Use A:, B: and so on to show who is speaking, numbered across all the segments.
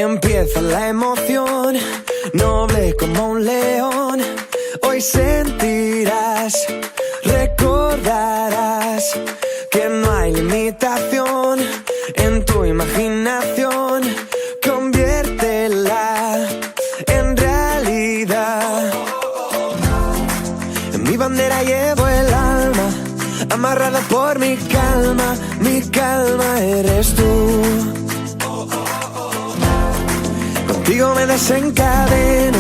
A: Empieza la emoción, noble como un león. Hoy sentirás, recordarás que no hay limitación en tu imaginación. Conviértela en realidad. En mi bandera llevo el alma, amarrada por mi calma eres tú. Contigo me desencadeno,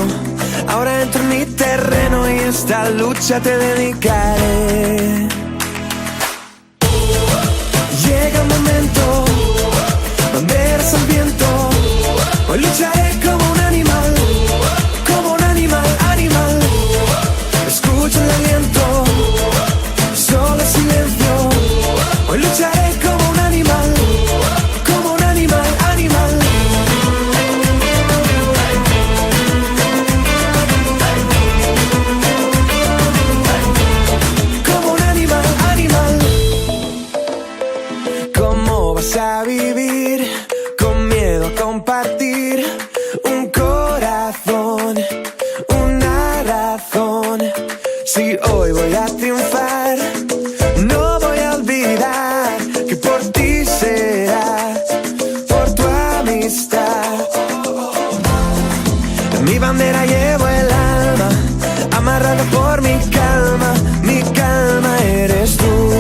A: ahora entro en mi terreno y esta lucha te dedicaré. Llega un momento, banderas al viento, hoy lucharé como un animal, animal. Escucho el aliento, solo silencio, hoy lucharé como un animal, animal. Como un animal. ¿Cómo vas a vivir con miedo a compartir un corazón, una razón? Si hoy voy a triunfar, no voy a olvidar que por ti será, por tu amistad. En mi bandera llevo el alma, amarrada por mi calma eres tú.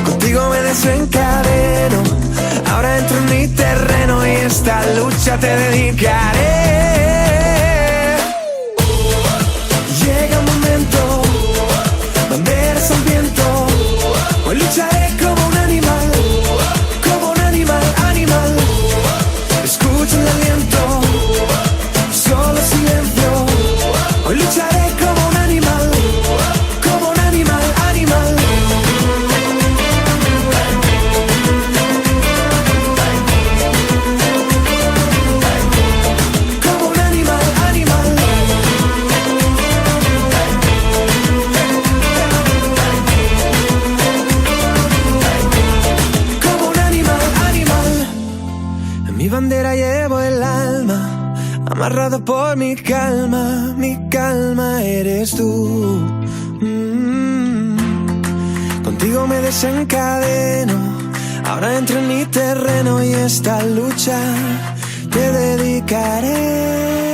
A: Contigo me desencadeno, ahora entro en mi terreno y esta lucha te dedicaré. Llega un momento, banderas al viento, hoy lucharé como un animal, animal. Escucho el aliento, solo silencio, hoy lucharé como un animal, animal. Como un animal. Como un animal. En mi bandera llevo el alma, amarrado por mi calma eres tú. Contigo me desencadeno, ahora entro en mi terreno y esta lucha te dedicaré.